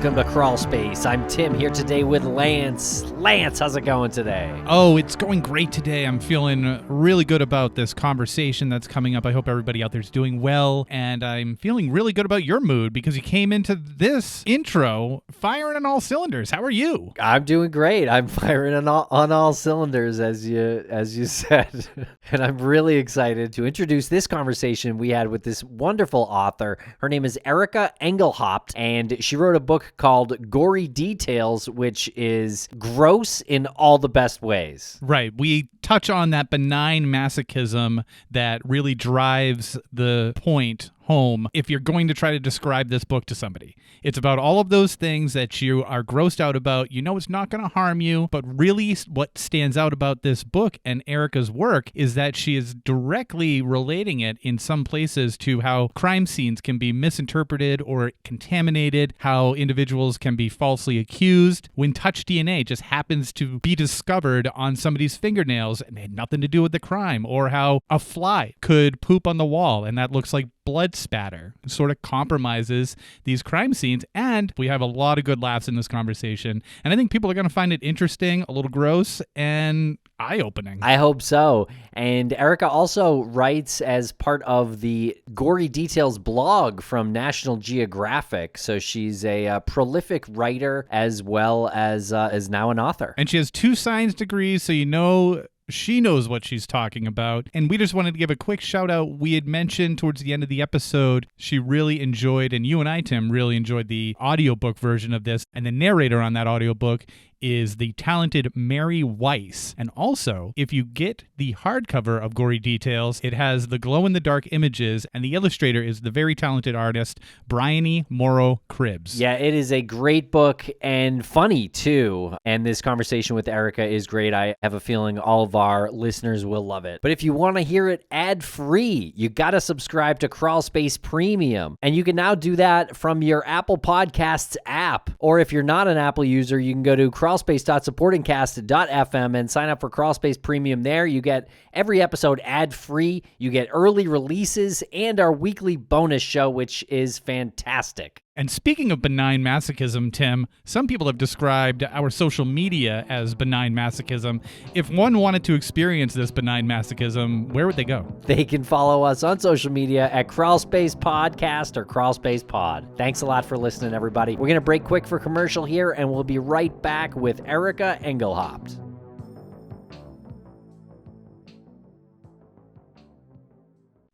welcome to Crawlspace. I'm Tim here today with Lance. Lance, how's it going today? Oh, it's going great today. I'm feeling really good about this conversation that's coming up. I hope everybody out there is doing well, and I'm feeling really good about your mood because you came into this intro firing on all cylinders. How are you? I'm doing great. I'm firing on all cylinders, as you said. And I'm really excited to introduce this conversation we had with this wonderful author. Her name is Erika Engelhaupt, and she wrote a book called Gory Details, which is gross in all the best ways. Right. We touch on that benign masochism that really drives the point home if you're going to try to describe this book to somebody. It's about all of those things that you are grossed out about. You know it's not going to harm you, but really what stands out about this book and Erika's work is that she is directly relating it in some places to how crime scenes can be misinterpreted or contaminated, how individuals can be falsely accused when touch DNA just happens to be discovered on somebody's fingernails and they had nothing to do with the crime, or how a fly could poop on the wall and that looks like blood spatter. It sort of compromises these crime scenes, and we have a lot of good laughs in this conversation, and I think people are going to find it interesting, a little gross, and eye-opening. I hope so. And Erika also writes as part of the Gory Details blog from National Geographic, so she's a prolific writer as well as now an author. And she has 2 science degrees, so you know she knows what she's talking about. And we just wanted to give a quick shout out. We had mentioned towards the end of the episode, she really enjoyed, and you and I, Tim, really enjoyed the audiobook version of this. And the narrator on that audiobook is the talented Mary Weiss. And also, if you get the hardcover of Gory Details, it has the glow-in-the-dark images, and the illustrator is the very talented artist, Bryony Morrow Cribbs. Yeah, it is a great book and funny, too. And this conversation with Erika is great. I have a feeling all of our listeners will love it. But if you want to hear it ad-free, you got to subscribe to Crawlspace Premium. And you can now do that from your Apple Podcasts app. Or if you're not an Apple user, you can go to crawlspace.supportingcast.fm and sign up for Crawlspace Premium there. You get every episode ad-free, you get early releases, and our weekly bonus show, which is fantastic. And speaking of benign masochism, Tim, some people have described our social media as benign masochism. If one wanted to experience this benign masochism, where would they go? They can follow us on social media at Crawlspace Podcast or Crawlspace Pod. Thanks a lot for listening, everybody. We're going to break quick for commercial here, and we'll be right back with Erika Engelhaupt.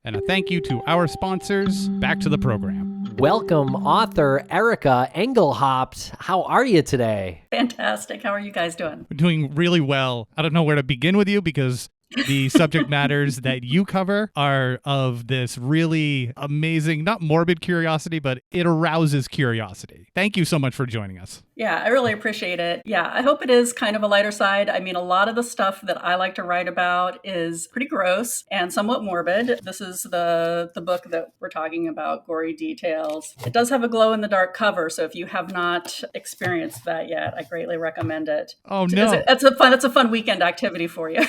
And a thank you to our sponsors. Back to the program. Welcome, author Erika Engelhaupt. How are you today? Fantastic. How are you guys doing? We're doing really well. I don't know where to begin with you because the subject matters that you cover are of this really amazing, not morbid curiosity, but it arouses curiosity. Thank you so much for joining us. Yeah, I really appreciate it. Yeah, I hope it is kind of a lighter side. I mean, a lot of the stuff that I like to write about is pretty gross and somewhat morbid. This is the book that we're talking about, Gory Details. It does have a glow-in-the-dark cover, so if you have not experienced that yet, I greatly recommend it. Oh, no. It's a fun weekend activity for you.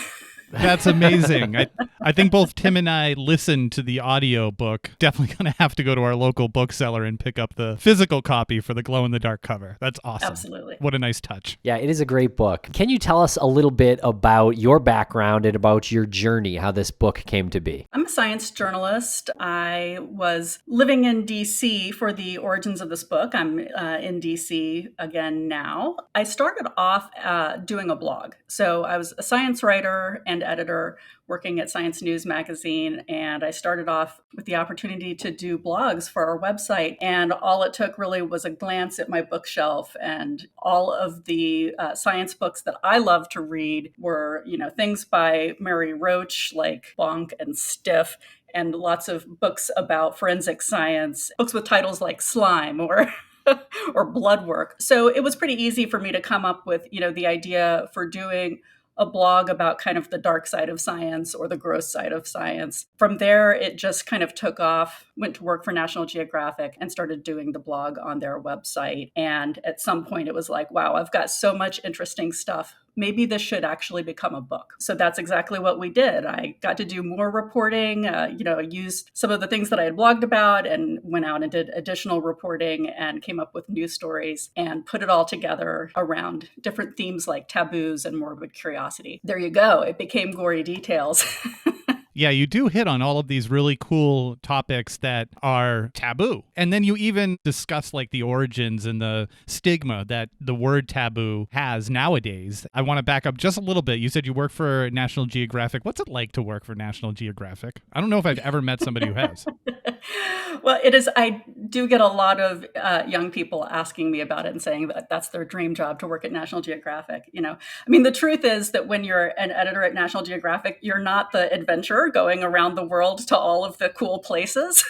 That's amazing. I think both Tim and I listened to the audio book. Definitely going to have to go to our local bookseller and pick up the physical copy for the glow-in-the-dark cover. That's awesome. Absolutely. What a nice touch. Yeah, it is a great book. Can you tell us a little bit about your background and about your journey, how this book came to be? I'm a science journalist. I was living in D.C. for the origins of this book. I'm in D.C. again now. I started off doing a blog. So I was a science writer and editor working at Science News magazine. And I started off with the opportunity to do blogs for our website. And all it took really was a glance at my bookshelf. And all of the science books that I love to read were, things by Mary Roach, like Bonk and Stiff, and lots of books about forensic science, books with titles like Slime or or Blood Work. So it was pretty easy for me to come up with, the idea for doing a blog about kind of the dark side of science or the gross side of science. From there, it just kind of took off, went to work for National Geographic and started doing the blog on their website. And at some point it was like, wow, I've got so much interesting stuff maybe this should actually become a book. So that's exactly what we did. I got to do more reporting, used some of the things that I had blogged about and went out and did additional reporting and came up with news stories and put it all together around different themes like taboos and morbid curiosity. There you go. It became Gory Details. Yeah, you do hit on all of these really cool topics that are taboo. And then you even discuss like the origins and the stigma that the word taboo has nowadays. I want to back up just a little bit. You said you work for National Geographic. What's it like to work for National Geographic? I don't know if I've ever met somebody who has. Well, it is. I do get a lot of young people asking me about it and saying that that's their dream job to work at National Geographic. The truth is that when you're an editor at National Geographic, you're not the adventurer going around the world to all of the cool places.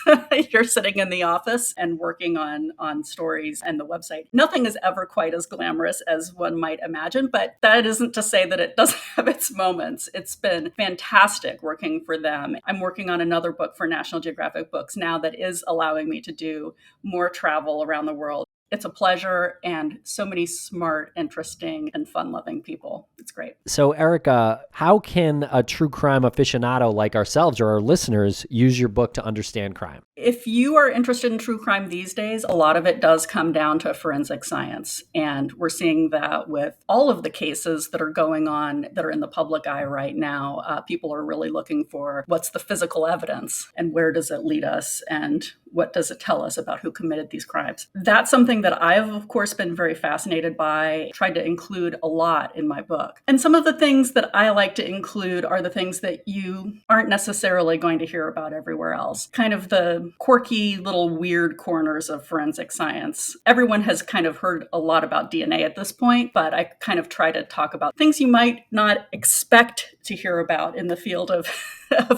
You're sitting in the office and working on stories and the website. Nothing is ever quite as glamorous as one might imagine, but that isn't to say that it doesn't have its moments. It's been fantastic working for them. I'm working on another book for National Geographic Books now that is allowing me to do more travel around the world. It's a pleasure, and so many smart, interesting, and fun-loving people. It's great. So, Erika, how can a true crime aficionado like ourselves or our listeners use your book to understand crime? If you are interested in true crime these days, a lot of it does come down to forensic science. And we're seeing that with all of the cases that are going on that are in the public eye right now. People are really looking for what's the physical evidence and where does it lead us and what does it tell us about who committed these crimes. That's something that I've, of course, been very fascinated by, tried to include a lot in my book. And some of the things that I like to include are the things that you aren't necessarily going to hear about everywhere else. Kind of the quirky little weird corners of forensic science. Everyone has kind of heard a lot about DNA at this point, but I kind of try to talk about things you might not expect to hear about in the field of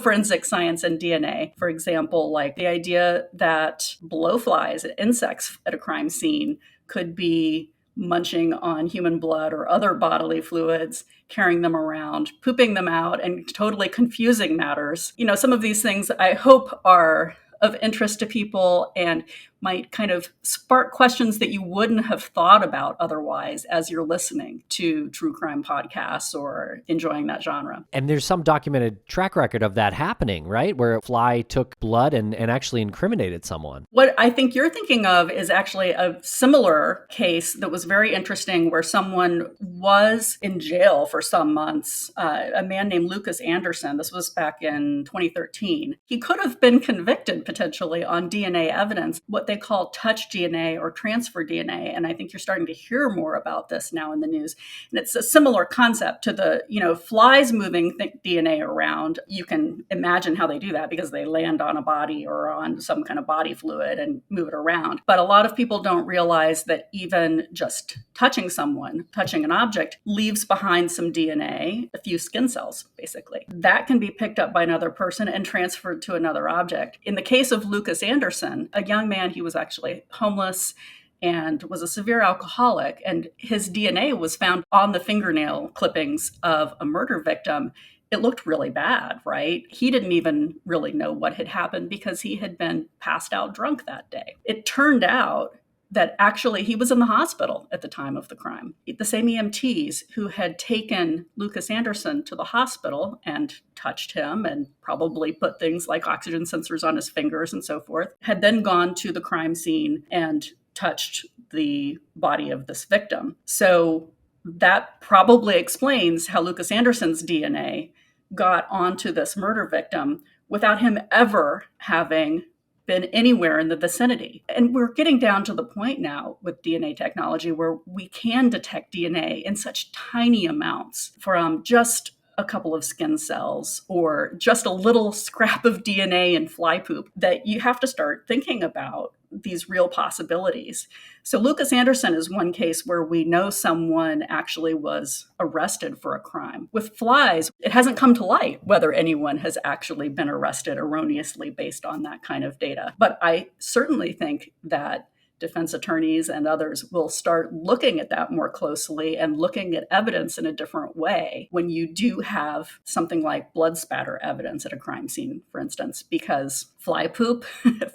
forensic science and DNA. For example, like the idea that blowflies, insects at a crime scene, could be munching on human blood or other bodily fluids, carrying them around, pooping them out, and totally confusing matters. Some of these things I hope are of interest to people and might kind of spark questions that you wouldn't have thought about otherwise as you're listening to true crime podcasts or enjoying that genre. And there's some documented track record of that happening, right? Where a fly took blood and actually incriminated someone. What I think you're thinking of is actually a similar case that was very interesting where someone was in jail for some months. A man named Lucas Anderson, this was back in 2013. He could have been convicted potentially on DNA evidence, what they call touch DNA or transfer DNA. And I think you're starting to hear more about this now in the news. And it's a similar concept to the, flies moving DNA around. You can imagine how they do that because they land on a body or on some kind of body fluid and move it around. But a lot of people don't realize that even just touching someone, touching an object, leaves behind some DNA, a few skin cells, basically. That can be picked up by another person and transferred to another object. In the case of Lucas Anderson, a young man, he was actually homeless and was a severe alcoholic, and his DNA was found on the fingernail clippings of a murder victim. It looked really bad, right? He didn't even really know what had happened because he had been passed out drunk that day. It turned out that actually he was in the hospital at the time of the crime. The same EMTs who had taken Lucas Anderson to the hospital and touched him and probably put things like oxygen sensors on his fingers and so forth, had then gone to the crime scene and touched the body of this victim. So that probably explains how Lucas Anderson's DNA got onto this murder victim without him ever having been anywhere in the vicinity. And we're getting down to the point now with DNA technology where we can detect DNA in such tiny amounts from just a couple of skin cells or just a little scrap of DNA in fly poop that you have to start thinking about these real possibilities. So Lucas Anderson is one case where we know someone actually was arrested for a crime. With flies, it hasn't come to light whether anyone has actually been arrested erroneously based on that kind of data. But I certainly think that defense attorneys and others will start looking at that more closely and looking at evidence in a different way when you do have something like blood spatter evidence at a crime scene, for instance, because fly poop,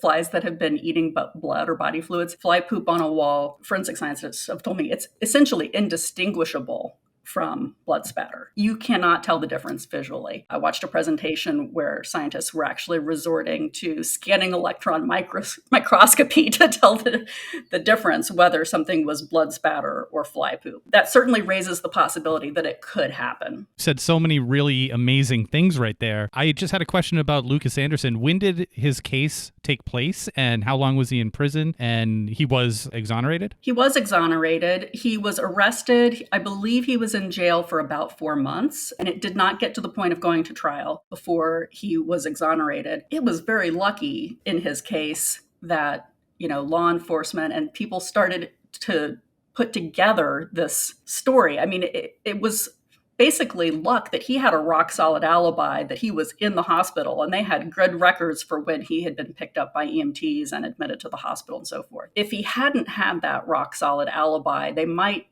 flies that have been eating blood or body fluids, fly poop on a wall, forensic scientists have told me it's essentially indistinguishable from blood spatter. You cannot tell the difference visually. I watched a presentation where scientists were actually resorting to scanning electron microscopy to tell the difference whether something was blood spatter or fly poop. That certainly raises the possibility that it could happen. Said so many really amazing things right there. I just had a question about Lucas Anderson. When did his case take place and how long was he in prison? And he was exonerated? He was exonerated. He was arrested. I believe he was in jail for about 4 months, and it did not get to the point of going to trial before he was exonerated. It was very lucky in his case that, law enforcement and people started to put together this story. I mean, it was basically luck that he had a rock solid alibi that he was in the hospital, and they had good records for when he had been picked up by EMTs and admitted to the hospital and so forth. If he hadn't had that rock solid alibi, they might,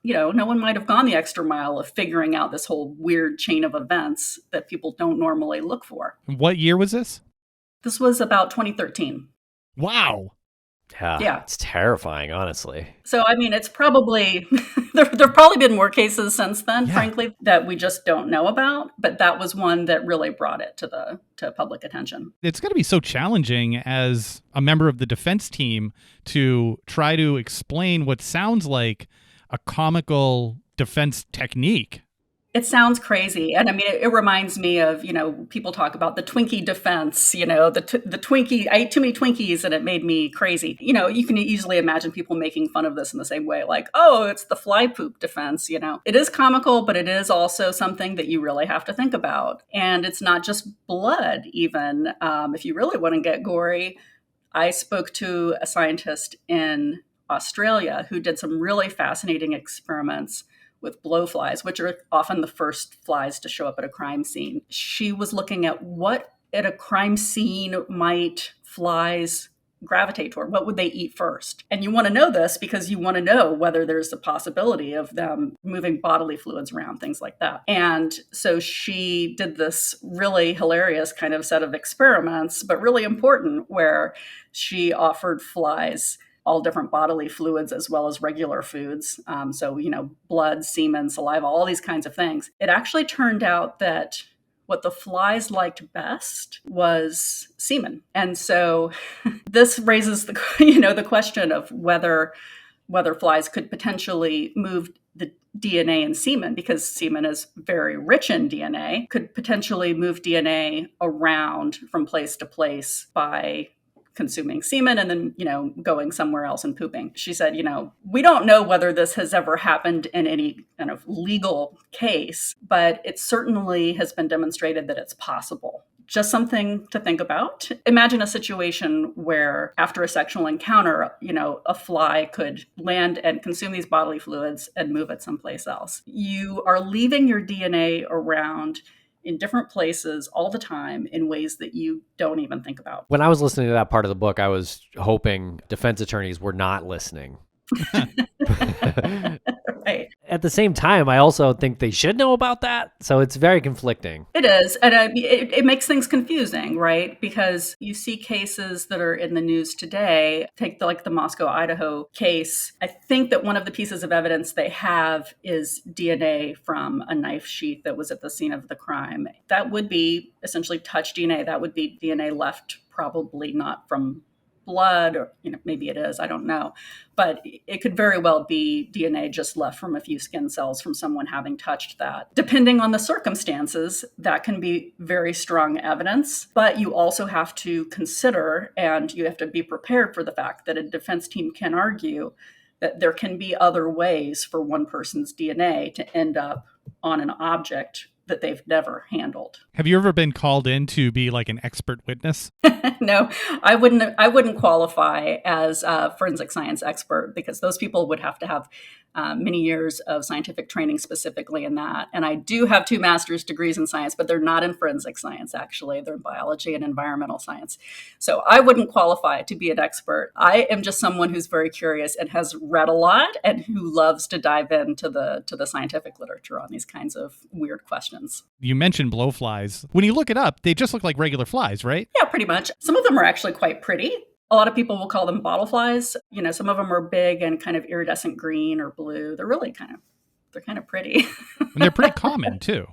no one might have gone the extra mile of figuring out this whole weird chain of events that people don't normally look for. What year was this? This was about 2013. Wow. Yeah. It's terrifying, honestly. So, I mean, it's probably, there've probably been more cases since then, frankly, that we just don't know about. But that was one that really brought it to public attention. It's going to be so challenging as a member of the defense team to try to explain what sounds like a comical defense technique. It sounds crazy. And I mean, it reminds me of, people talk about the Twinkie defense, the Twinkie, I ate too many Twinkies and it made me crazy. You can easily imagine people making fun of this in the same way, like, oh, it's the fly poop defense, It is comical, but it is also something that you really have to think about. And it's not just blood, even. If you really want to get gory, I spoke to a scientist in Australia who did some really fascinating experiments with blowflies, which are often the first flies to show up at a crime scene. She was looking at what at a crime scene might flies gravitate toward. What would they eat first? And you want to know this because you want to know whether there's a possibility of them moving bodily fluids around, things like that. And so she did this really hilarious kind of set of experiments, but really important, where she offered flies all different bodily fluids as well as regular foods. So, blood, semen, saliva, all these kinds of things. It actually turned out that what the flies liked best was semen. And so this raises the question of whether flies could potentially move the DNA in semen, because semen is very rich in DNA, could potentially move DNA around from place to place by consuming semen and then, going somewhere else and pooping. She said, we don't know whether this has ever happened in any kind of legal case, but it certainly has been demonstrated that it's possible. Just something to think about. Imagine a situation where after a sexual encounter, a fly could land and consume these bodily fluids and move it someplace else. You are leaving your DNA around in different places all the time in ways that you don't even think about. When I was listening to that part of the book, I was hoping defense attorneys were not listening. Right. At the same time, I also think they should know about that. So it's very conflicting. It is. And it makes things confusing, right? Because you see cases that are in the news today. Take the Moscow, Idaho case. I think that one of the pieces of evidence they have is DNA from a knife sheath that was at the scene of the crime. That would be essentially touch DNA. That would be DNA left, probably not from blood, or maybe it is, I don't know, but it could very well be DNA just left from a few skin cells from someone having touched that. Depending on the circumstances, that can be very strong evidence, but you also have to consider, and you have to be prepared for the fact that a defense team can argue that there can be other ways for one person's DNA to end up on an object that they've never handled. Have you ever been called in to be like an expert witness? No, I wouldn't qualify as a forensic science expert, because those people would have to have many years of scientific training specifically in that. And I do have 2 master's degrees in science, but they're not in forensic science, actually. They're in biology and environmental science. So I wouldn't qualify to be an expert. I am just someone who's very curious and has read a lot and who loves to dive into the scientific literature on these kinds of weird questions. You mentioned blowflies. When you look it up, they just look like regular flies, right? Yeah, pretty much. Some of them are actually quite pretty. A lot of people will call them bottle flies. Some of them are big and kind of iridescent green or blue. They're really kind of They're kind of pretty. And they're pretty common too.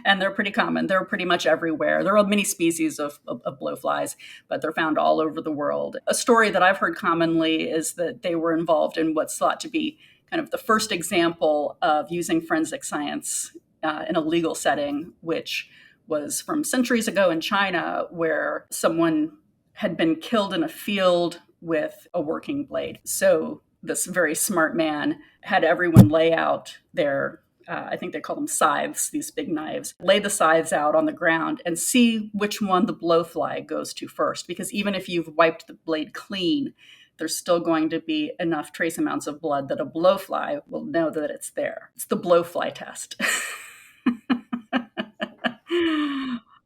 And they're pretty common. They're pretty much everywhere. There are many species of blowflies, but they're found all over the world. A story that I've heard commonly is that they were involved in what's thought to be kind of the first example of using forensic science in a legal setting, which was from centuries ago in China, where someone had been killed in a field with a working blade. So this very smart man had everyone lay out their I think they call them scythes, these big knives, lay the scythes out on the ground and see which one the blowfly goes to first. Because even if you've wiped the blade clean, there's still going to be enough trace amounts of blood that a blowfly will know that it's there. It's the blowfly test.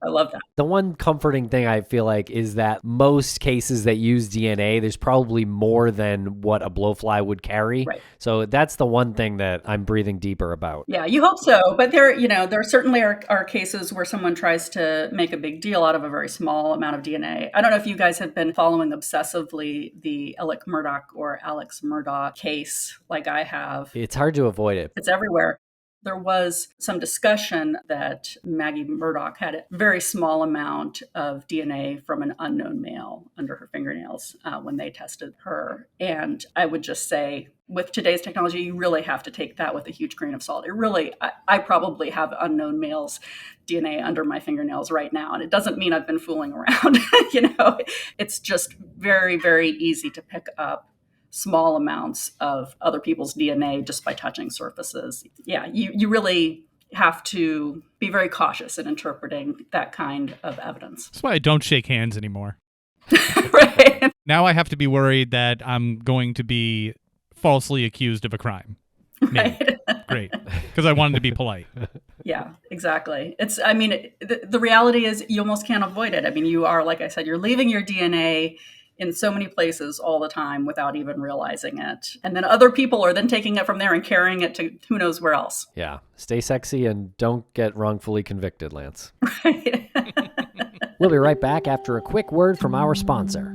I love that. The one comforting thing I feel like is that most cases that use DNA, there's probably more than what a blowfly would carry. Right. So that's the one thing that I'm breathing deeper about. Yeah, you hope so. But there certainly are cases where someone tries to make a big deal out of a very small amount of DNA. I don't know if you guys have been following obsessively the Alex Murdaugh case like I have. It's hard to avoid it. It's everywhere. There was some discussion that Maggie Murdaugh had a very small amount of DNA from an unknown male under her fingernails when they tested her. And I would just say, with today's technology, you really have to take that with a huge grain of salt. I probably have unknown male's DNA under my fingernails right now. And it doesn't mean I've been fooling around. It's just very, very easy to pick up small amounts of other people's DNA just by touching surfaces. Yeah, you really have to be very cautious in interpreting that kind of evidence. That's why I don't shake hands anymore. Right. Now I have to be worried that I'm going to be falsely accused of a crime. Right. Great. Because I wanted to be polite. Yeah, exactly. The reality is you almost can't avoid it. I mean, you are, like I said, you're leaving your DNA in so many places all the time without even realizing it. And then other people are then taking it from there and carrying it to who knows where else. Yeah. Stay sexy and don't get wrongfully convicted, Lance. Right. We'll be right back after a quick word from our sponsor.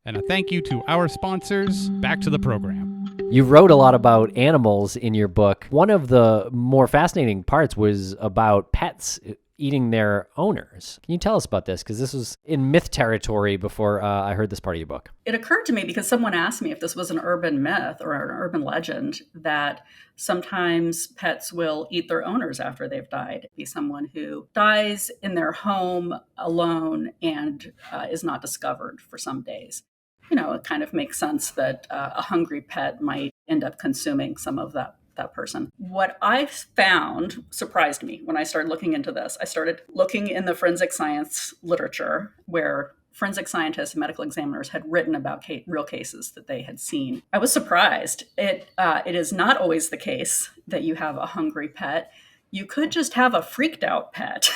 And a thank you to our sponsors. Back to the program. You wrote a lot about animals in your book. One of the more fascinating parts was about pets eating their owners. Can you tell us about this? Because this was in myth territory before I heard this part of your book. It occurred to me because someone asked me if this was an urban myth or an urban legend that sometimes pets will eat their owners after they've died. It'd be someone who dies in their home alone and is not discovered for some days. It kind of makes sense that a hungry pet might end up consuming some of that person. What I found surprised me when I started looking into this. I started looking in the forensic science literature where forensic scientists and medical examiners had written about real cases that they had seen. I was surprised. It is not always the case that you have a hungry pet. You could just have a freaked out pet.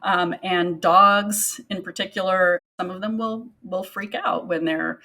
And dogs in particular, some of them will freak out when their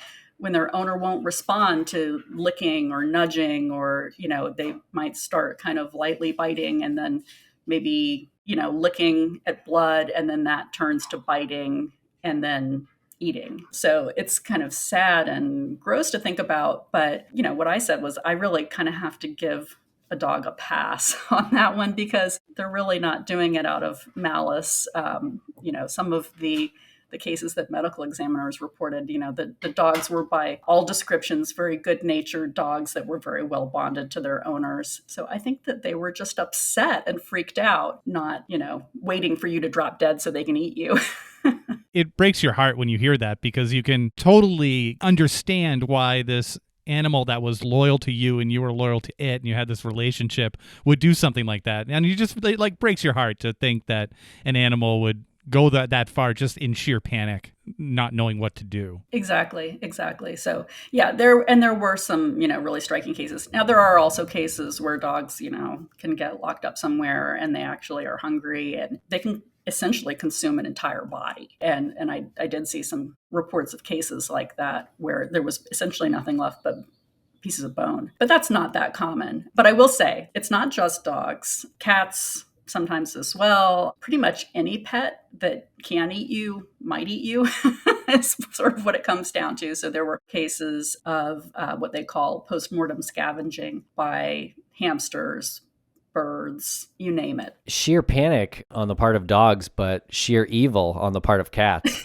owner won't respond to licking or nudging, or, they might start kind of lightly biting and then maybe, licking at blood, and then that turns to biting and then eating. So it's kind of sad and gross to think about. But, what I said was I really kind of have to give a dog a pass on that one because they're really not doing it out of malice. Some of the cases that medical examiners reported, the dogs were by all descriptions very good-natured dogs that were very well bonded to their owners. So I think that they were just upset and freaked out, not, waiting for you to drop dead so they can eat you. It breaks your heart when you hear that because you can totally understand why this animal that was loyal to you and you were loyal to it and you had this relationship would do something like that. And it breaks your heart to think that an animal would go that far just in sheer panic, not knowing what to do. Exactly. So yeah, there were some, really striking cases. Now there are also cases where dogs, can get locked up somewhere and they actually are hungry and they can essentially consume an entire body. And I did see some reports of cases like that where there was essentially nothing left but pieces of bone. But that's not that common. But I will say, it's not just dogs. Cats sometimes as well. Pretty much any pet that can eat you might eat you. is sort of what it comes down to. So there were cases of what they call postmortem scavenging by hamsters, birds, you name it. Sheer panic on the part of dogs, but sheer evil on the part of cats.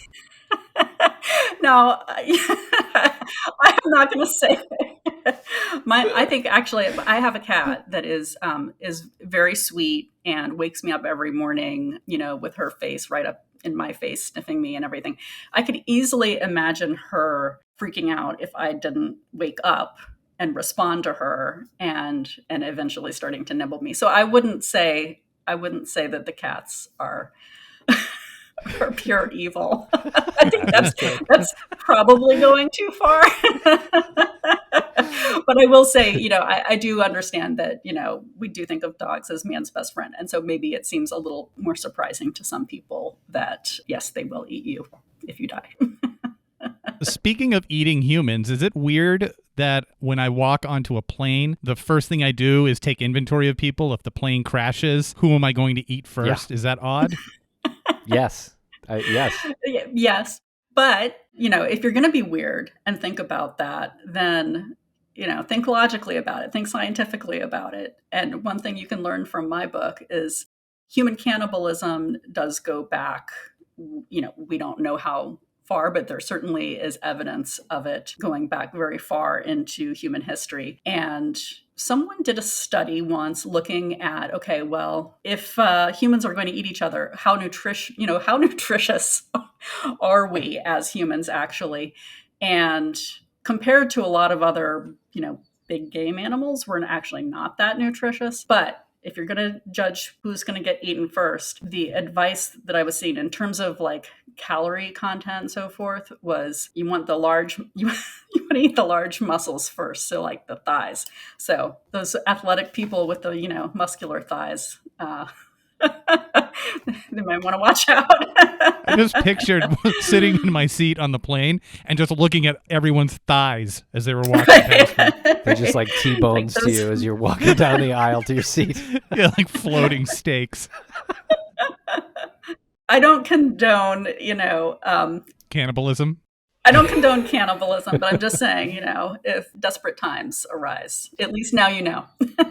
No, I'm not going to say I think actually I have a cat that is very sweet and wakes me up every morning, with her face right up in my face, sniffing me and everything. I could easily imagine her freaking out if I didn't wake up and respond to her and eventually starting to nibble me. So I wouldn't say that the cats are pure evil. I think that's probably going too far. But I will say, I do understand that, we do think of dogs as man's best friend. And so maybe it seems a little more surprising to some people that, yes, they will eat you if you die. Speaking of eating humans, is it weird that when I walk onto a plane, the first thing I do is take inventory of people? If the plane crashes, who am I going to eat first? Yeah. Is that odd? Yes. Yes. Yes. But, if you're going to be weird and think about that, then, think logically about it, think scientifically about it. And one thing you can learn from my book is human cannibalism does go back, we don't know how far, but there certainly is evidence of it going back very far into human history. And someone did a study once looking at, okay, well, if humans are going to eat each other, how nutritious are we as humans actually? And compared to a lot of other, big game animals, we're actually not that nutritious. But if you're going to judge who's going to get eaten first, the advice that I was seeing in terms of like calorie content and so forth was you want to eat the large muscles first. So like the thighs. So those athletic people with the, muscular thighs, they might want to watch out. I just pictured sitting in my seat on the plane and just looking at everyone's thighs as they were walking past me. They're just like T-bones to you as you're walking down the aisle to your seat. Yeah, like floating steaks. I don't condone, cannibalism. I don't condone cannibalism, but I'm just saying, if desperate times arise, at least now you know.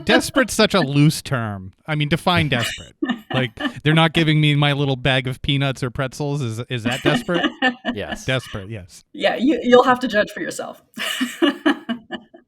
Desperate's such a loose term. I mean, define desperate. Like, they're not giving me my little bag of peanuts or pretzels. Is that desperate? Yes. Desperate, yes. Yeah, you'll have to judge for yourself.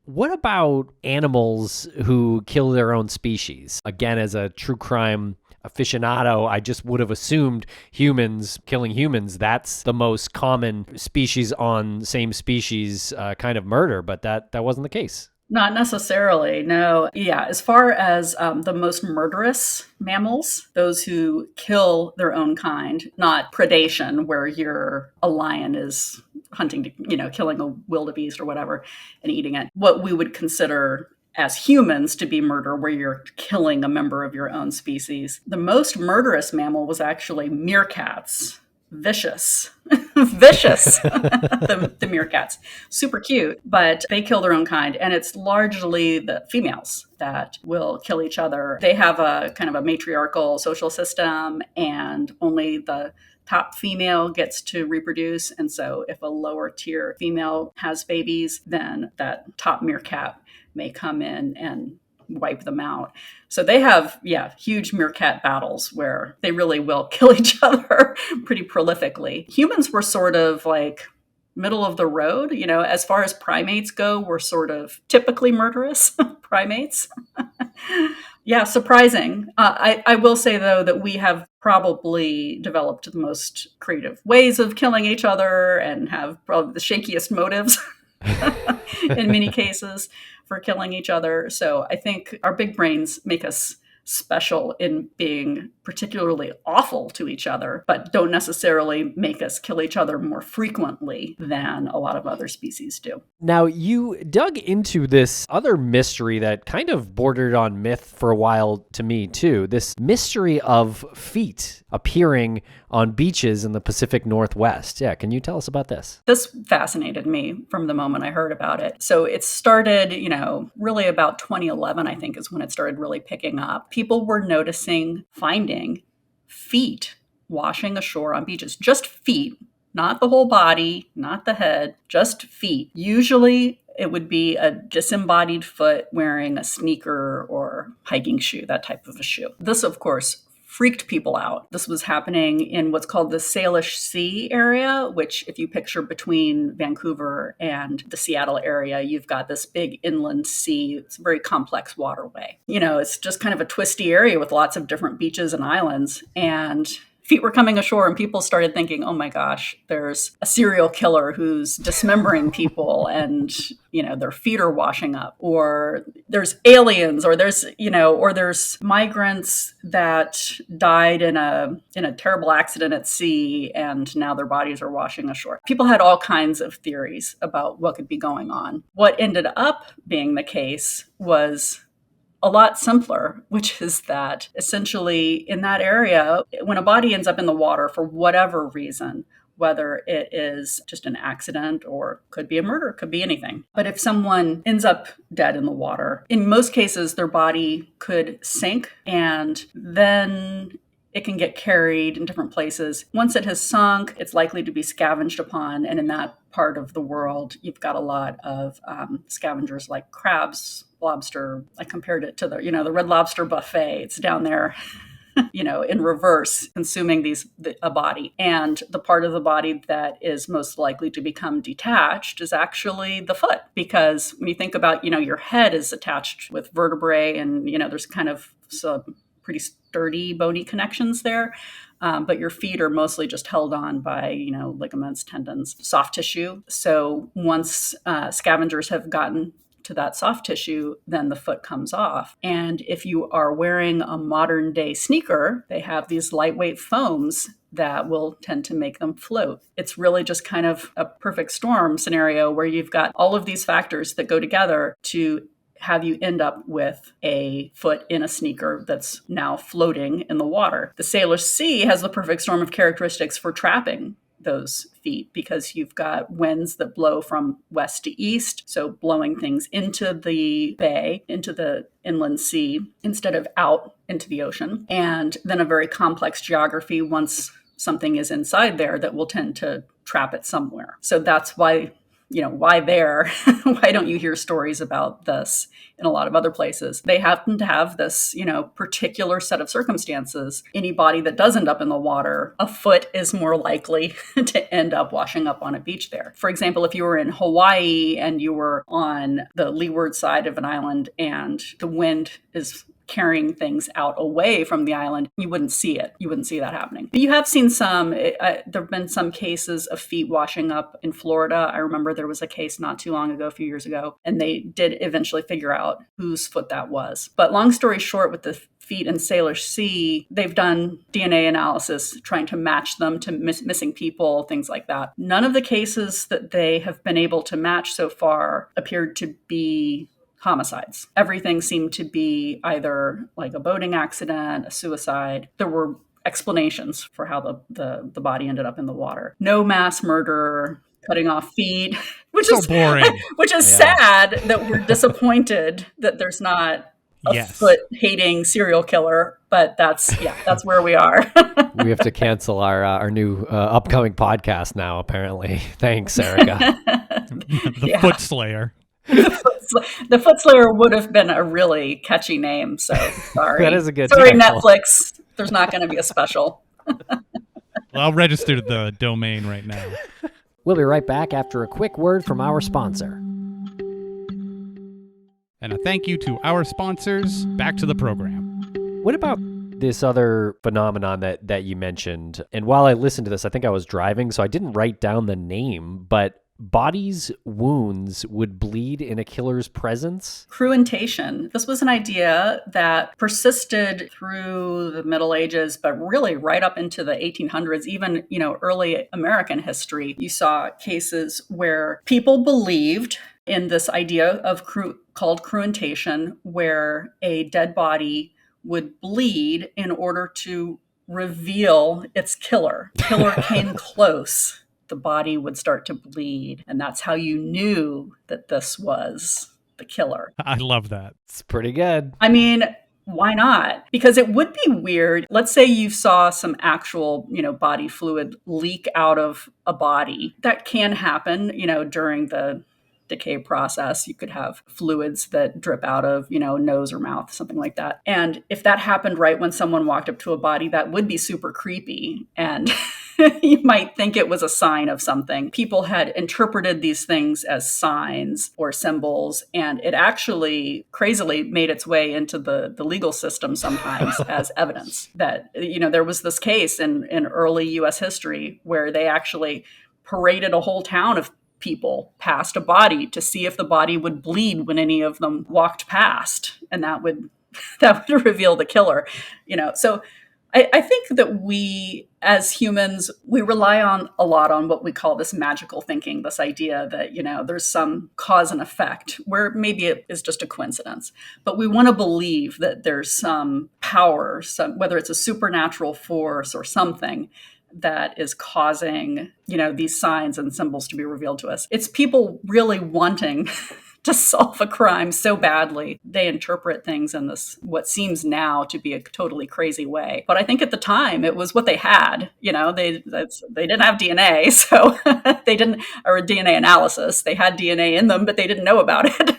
What about animals who kill their own species? Again, as a true crime aficionado, I just would have assumed humans killing humans, that's the most common species on same species kind of murder, but that wasn't the case. Not necessarily, no. Yeah, as far as the most murderous mammals, those who kill their own kind, not predation, where a lion is hunting, killing a wildebeest or whatever and eating it, what we would consider as humans to be murder, where you're killing a member of your own species. The most murderous mammal was actually meerkats. Vicious. the meerkats. Super cute, but they kill their own kind. And it's largely the females that will kill each other. They have a kind of a matriarchal social system, and only the top female gets to reproduce. And so if a lower tier female has babies, then that top meerkat may come in and wipe them out. So they have, huge meerkat battles where they really will kill each other pretty prolifically. Humans were sort of like middle of the road, as far as primates go, we're sort of typically murderous primates. Yeah, surprising. I will say, though, that we have probably developed the most creative ways of killing each other and have probably the shakiest motives in many cases for killing each other. So I think our big brains make us special in being particularly awful to each other, but don't necessarily make us kill each other more frequently than a lot of other species do. Now, you dug into this other mystery that kind of bordered on myth for a while to me, too. This mystery of feet appearing on beaches in the Pacific Northwest. Yeah, can you tell us about this? This fascinated me from the moment I heard about it. So it started, really about 2011, I think, is when it started really picking up. People were finding feet washing ashore on beaches, just feet, not the whole body, not the head, just feet. Usually it would be a disembodied foot wearing a sneaker or hiking shoe, that type of a shoe. This, of course, freaked people out. This was happening in what's called the Salish Sea area, which if you picture between Vancouver and the Seattle area, you've got this big inland sea. It's a very complex waterway. It's just kind of a twisty area with lots of different beaches and islands. And feet were coming ashore and people started thinking, oh my gosh, there's a serial killer who's dismembering people and, their feet are washing up, or there's aliens, or there's migrants that died in a terrible accident at sea and now their bodies are washing ashore. People had all kinds of theories about what could be going on. What ended up being the case was a lot simpler, which is that essentially in that area, when a body ends up in the water for whatever reason, whether it is just an accident or could be a murder, could be anything. But if someone ends up dead in the water, in most cases, their body could sink and then it can get carried in different places. Once it has sunk, it's likely to be scavenged upon. And in that part of the world, you've got a lot of scavengers like crabs, lobster. I compared it to the Red Lobster buffet. It's down there, in reverse, consuming a body. And the part of the body that is most likely to become detached is actually the foot. Because when you think about, your head is attached with vertebrae and, there's kind of some pretty sturdy bony connections there. But your feet are mostly just held on by, ligaments, tendons, soft tissue. So once scavengers have gotten to that soft tissue, then the foot comes off. And if you are wearing a modern day sneaker, they have these lightweight foams that will tend to make them float. It's really just kind of a perfect storm scenario where you've got all of these factors that go together to have you end up with a foot in a sneaker that's now floating in the water. The Salish Sea has the perfect storm of characteristics for trapping those feet because you've got winds that blow from west to east, so blowing things into the bay, into the inland sea, instead of out into the ocean. And then a very complex geography once something is inside there that will tend to trap it somewhere. So that's why why there? Why don't you hear stories about this in a lot of other places? They happen to have this, particular set of circumstances. Any body that does end up in the water, a foot is more likely to end up washing up on a beach there. For example, if you were in Hawaii and you were on the leeward side of an island and the wind is carrying things out away from the island, you wouldn't see it. You wouldn't see that happening. But you have seen there have been some cases of feet washing up in Florida. I remember there was a case not too long ago, a few years ago, and they did eventually figure out whose foot that was. But long story short, with the feet in Salish Sea, they've done DNA analysis trying to match them to missing people, things like that. None of the cases that they have been able to match so far appeared to be homicides. Everything seemed to be either like a boating accident, a suicide. There were explanations for how the body ended up in the water. No mass murder, cutting off feet, which so is boring. Which is sad that we're disappointed that there's not a foot-hating serial killer, but that's where we are. We have to cancel our new upcoming podcast now, apparently. Thanks, Erika. The Foot Slayer. The Foot Slayer would have been a really catchy name, so sorry. That is a good Sorry, title. Netflix. There's not going to be a special. Well, I'll register the domain right now. We'll be right back after a quick word from our sponsor. And a thank you to our sponsors. Back to the program. What about this other phenomenon that you mentioned? And while I listened to this, I think I was driving, so I didn't write down the name, but bodies' wounds would bleed in a killer's presence? Cruentation. This was an idea that persisted through the Middle Ages, but really right up into the 1800s, even, early American history. You saw cases where people believed in this idea of called cruentation, where a dead body would bleed in order to reveal its killer. Killer came close. The body would start to bleed. And that's how you knew that this was the killer. I love that. It's pretty good. I mean, Why not? Because it would be weird. Let's say you saw some actual, body fluid leak out of a body. That can happen, during the decay process. You could have fluids that drip out of, nose or mouth, something like that. And if that happened right when someone walked up to a body, that would be super creepy. And you might think it was a sign of something. People had interpreted these things as signs or symbols, and it actually crazily made its way into the legal system sometimes as evidence that, there was this case in early US history where they actually paraded a whole town of people past a body to see if the body would bleed when any of them walked past, and that would reveal the killer. So I think that we, as humans, we rely on a lot on what we call this magical thinking, this idea that, there's some cause and effect where maybe it is just a coincidence. But we want to believe that there's some power, whether it's a supernatural force or something that is causing, these signs and symbols to be revealed to us. It's people really wanting to solve a crime so badly. They interpret things in this, what seems now to be a totally crazy way. But I think at the time it was what they had. They didn't have DNA, so or DNA analysis. They had DNA in them, but they didn't know about it.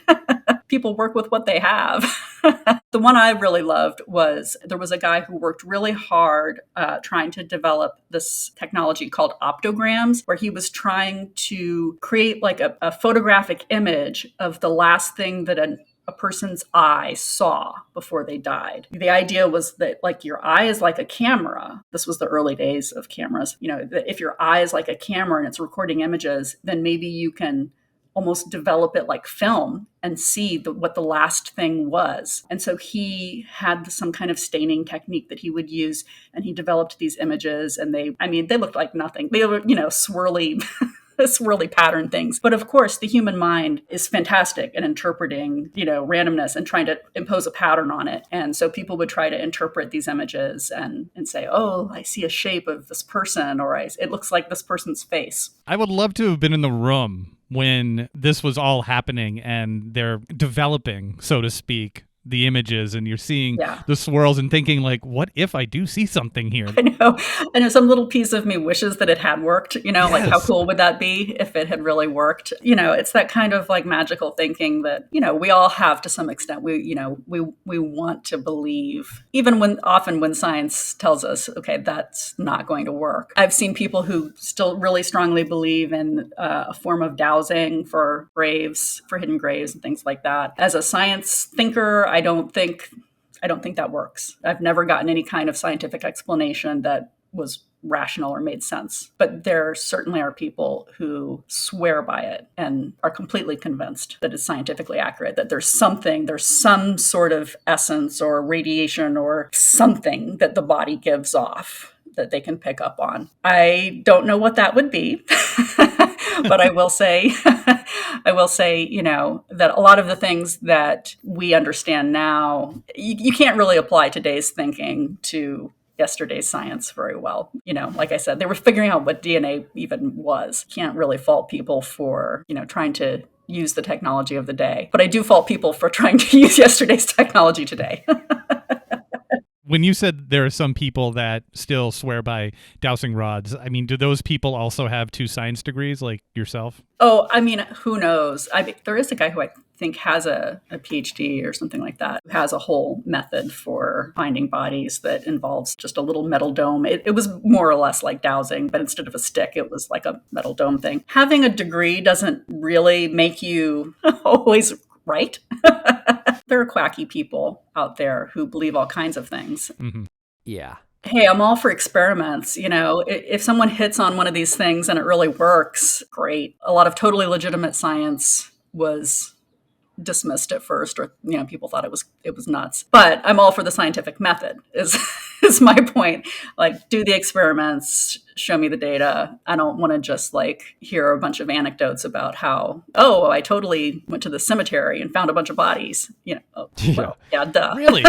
People work with what they have. The one I really loved was there was a guy who worked really hard trying to develop this technology called optograms, where he was trying to create like a photographic image of the last thing that a person's eye saw before they died. The idea was that like your eye is like a camera. This was the early days of cameras. That if your eye is like a camera and it's recording images, then maybe you can almost develop it like film and see what the last thing was. And so he had some kind of staining technique that he would use, and he developed these images, and they looked like nothing. They were, swirly swirly pattern things. But of course, the human mind is fantastic at interpreting, randomness and trying to impose a pattern on it. And so people would try to interpret these images and say, oh, I see a shape of this person, or it looks like this person's face. I would love to have been in the room when this was all happening and they're developing, so to speak, the images, and you're seeing the swirls and thinking like, what if I do see something here? I know some little piece of me wishes that it had worked, like how cool would that be if it had really worked? It's that kind of like magical thinking that, we all have to some extent. We want to believe, even when science tells us, okay, that's not going to work. I've seen people who still really strongly believe in a form of dowsing for graves, for hidden graves and things like that. As a science thinker, I don't think that works. I've never gotten any kind of scientific explanation that was rational or made sense. But there certainly are people who swear by it and are completely convinced that it's scientifically accurate, that there's some sort of essence or radiation or something that the body gives off that they can pick up on. I don't know what that would be. But I will say, that a lot of the things that we understand now, you can't really apply today's thinking to yesterday's science very well. Like I said, they were figuring out what DNA even was. Can't really fault people for, trying to use the technology of the day. But I do fault people for trying to use yesterday's technology today. When you said there are some people that still swear by dowsing rods, do those people also have 2 science degrees like yourself? Oh, who knows? There is a guy who I think has a PhD or something like that, who has a whole method for finding bodies that involves just a little metal dome. It was more or less like dowsing, but instead of a stick, it was like a metal dome thing. Having a degree doesn't really make you always right. There are quacky people out there who believe all kinds of things. Mm-hmm. Yeah. Hey, I'm all for experiments. If someone hits on one of these things and it really works, great. A lot of totally legitimate science was dismissed at first, or people thought it was nuts. But I'm all for the scientific method is my point. Like, do the experiments, show me the data. I don't want to just like hear a bunch of anecdotes about how, oh, I totally went to the cemetery and found a bunch of bodies. Duh. Really?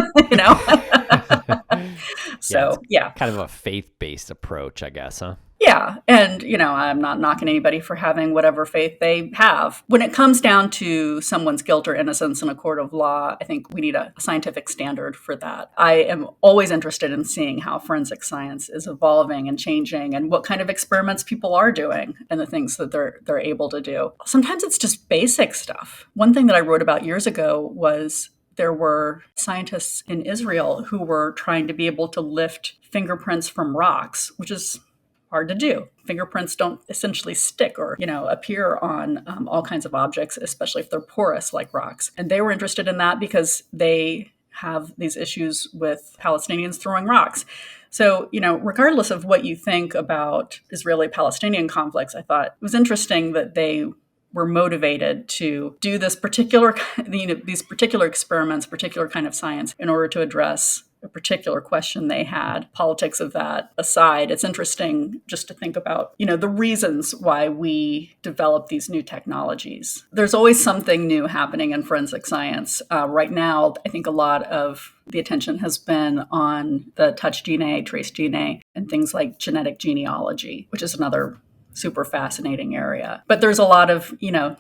Yeah, it's So, yeah. kind of a faith-based approach, I guess, huh? Yeah. And, I'm not knocking anybody for having whatever faith they have. When it comes down to someone's guilt or innocence in a court of law, I think we need a scientific standard for that. I am always interested in seeing how forensic science is evolving and changing and what kind of experiments people are doing and the things that they're able to do. Sometimes it's just basic stuff. One thing that I wrote about years ago was there were scientists in Israel who were trying to be able to lift fingerprints from rocks, which is hard to do. Fingerprints don't essentially stick or, appear on all kinds of objects, especially if they're porous like rocks. And they were interested in that because they have these issues with Palestinians throwing rocks. So, regardless of what you think about Israeli-Palestinian conflicts, I thought it was interesting that they were motivated to do this particular, these particular experiments, particular kind of science in order to address a particular question they had. Politics of that aside, it's interesting just to think about, the reasons why we develop these new technologies. There's always something new happening in forensic science. Right now, I think a lot of the attention has been on the touch DNA, trace DNA, and things like genetic genealogy, which is another super fascinating area. But there's a lot of,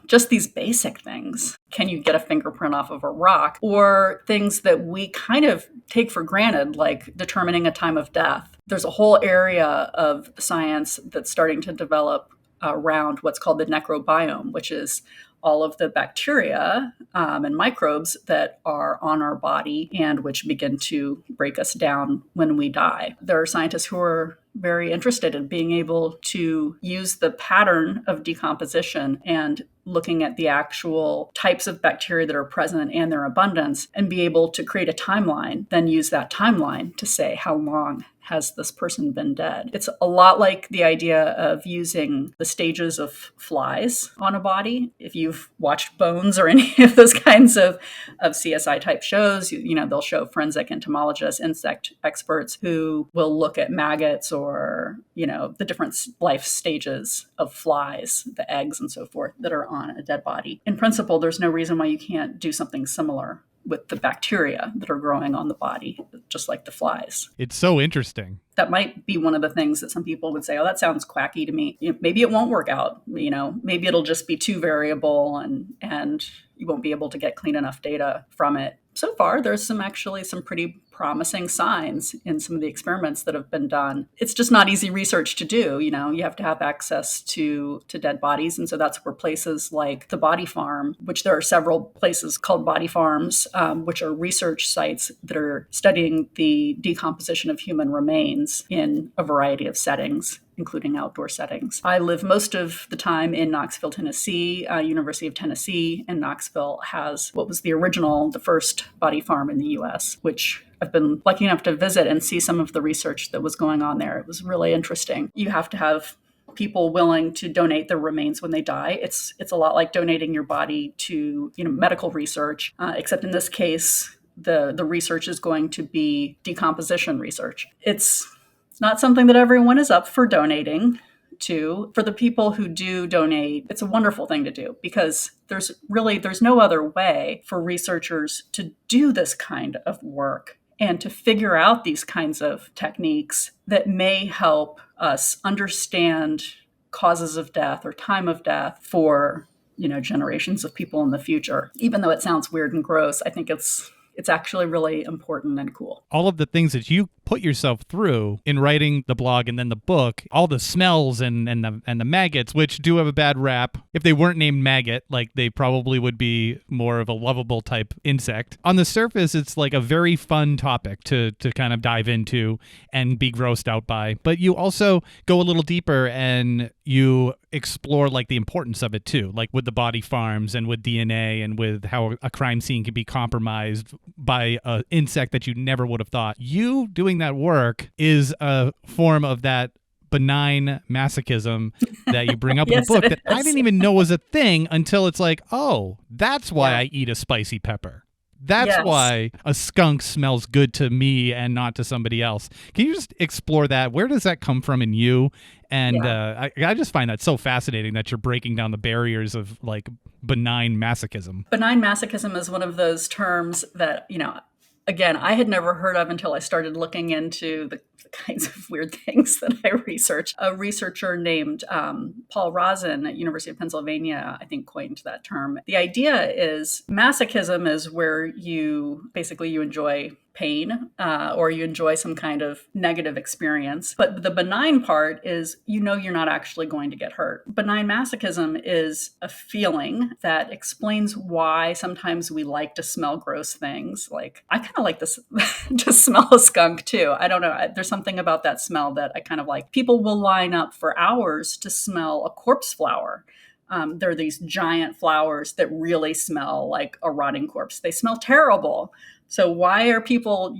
just these basic things. Can you get a fingerprint off of a rock? Or things that we kind of take for granted, like determining a time of death. There's a whole area of science that's starting to develop around what's called the necrobiome, which is all of the bacteria and microbes that are on our body and which begin to break us down when we die. There are scientists who are very interested in being able to use the pattern of decomposition and looking at the actual types of bacteria that are present and their abundance and be able to create a timeline, then use that timeline to say how long has this person been dead. It's a lot like the idea of using the stages of flies on a body. If you've watched Bones or any of those kinds of CSI type shows, they'll show forensic entomologists, insect experts who will look at maggots or, the different life stages of flies, the eggs and so forth that are on a dead body. In principle, there's no reason why you can't do something similar with the bacteria that are growing on the body, just like the flies. It's so interesting. That might be one of the things that some people would say, oh, that sounds quacky to me. Maybe it won't work out. Maybe it'll just be too variable and you won't be able to get clean enough data from it. So far, there's some pretty promising signs in some of the experiments that have been done. It's just not easy research to do. You have to have access to dead bodies. And so that's where places like the Body Farm, which there are several places called body farms, which are research sites that are studying the decomposition of human remains in a variety of settings, including outdoor settings. I live most of the time in Knoxville, Tennessee. University of Tennessee in Knoxville has what was the first body farm in the U.S., which I've been lucky enough to visit and see some of the research that was going on there. It was really interesting. You have to have people willing to donate their remains when they die. It's a lot like donating your body to medical research, except in this case, the research is going to be decomposition research. It's not something that everyone is up for donating to. For the people who do donate, it's a wonderful thing to do because there's no other way for researchers to do this kind of work and to figure out these kinds of techniques that may help us understand causes of death or time of death for, generations of people in the future. Even though it sounds weird and gross, I think it's actually really important and cool. All of the things that you put yourself through in writing the blog and then the book, all the smells and the maggots, which do have a bad rap. If they weren't named maggot, like they probably would be more of a lovable type insect. On the surface, it's like a very fun topic to kind of dive into and be grossed out by. But you also go a little deeper and you explore like the importance of it too, like with the body farms and with DNA and with how a crime scene can be compromised by an insect that you never would have thought. You doing that work is a form of that benign masochism that you bring up in the book that I didn't even know was a thing until it's like, oh, that's why I eat a spicy pepper. That's why a skunk smells good to me and not to somebody else. Can you just explore that? Where does that come from in you? And I just find that so fascinating that you're breaking down the barriers of like benign masochism. Benign masochism is one of those terms that, again, I had never heard of until I started looking into the kinds of weird things that I research. A researcher named Paul Rosen at University of Pennsylvania, I think, coined that term. The idea is masochism is where you enjoy pain or you enjoy some kind of negative experience. But the benign part is you're not actually going to get hurt. Benign masochism is a feeling that explains why sometimes we like to smell gross things. Like, I kind of like this to smell a skunk too. I don't know. There's something about that smell that I kind of like. People will line up for hours to smell a corpse flower. There are these giant flowers that really smell like a rotting corpse. They smell terrible. So why are people,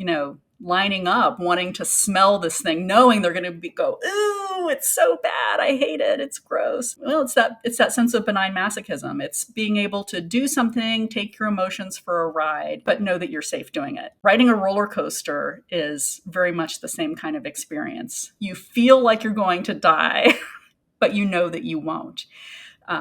lining up wanting to smell this thing, knowing they're going to go, ooh, it's so bad. I hate it. It's gross. Well, it's that sense of benign masochism. It's being able to do something, take your emotions for a ride, but know that you're safe doing it. Riding a roller coaster is very much the same kind of experience. You feel like you're going to die, but you know that you won't.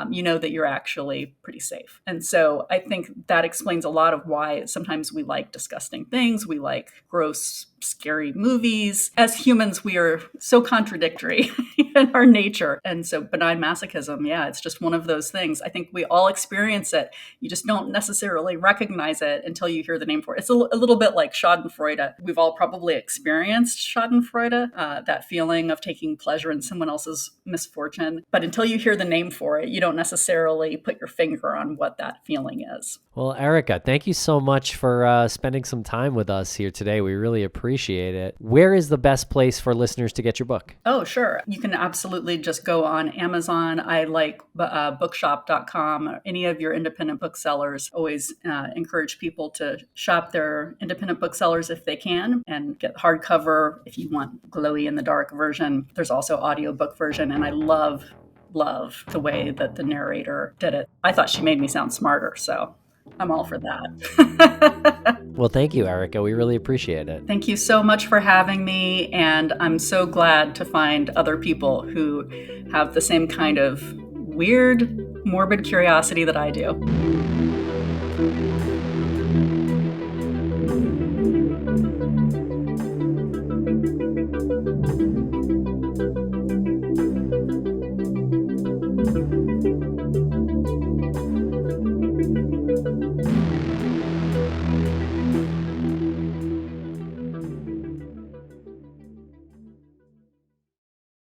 You know that you're actually pretty safe. And so I think that explains a lot of why sometimes we like disgusting things. We like gross, scary movies. As humans, we are so contradictory in our nature. And so benign masochism, it's just one of those things. I think we all experience it. You just don't necessarily recognize it until you hear the name for it. It's a little bit like schadenfreude. We've all probably experienced schadenfreude, that feeling of taking pleasure in someone else's misfortune. But until you hear the name for it, you don't necessarily put your finger on what that feeling is. Well, Erika, thank you so much for spending some time with us here today. We really appreciate it. Where is the best place for listeners to get your book? Oh, sure. You can absolutely just go on Amazon. I like bookshop.com, or any of your independent booksellers. Always encourage people to shop their independent booksellers if they can, and get hardcover if you want glowy in the dark version. There's also audiobook version, and I love the way that the narrator did it. I thought she made me sound smarter, so I'm all for that. Well, thank you, Erika. We really appreciate it. Thank you so much for having me, and I'm so glad to find other people who have the same kind of weird, morbid curiosity that I do.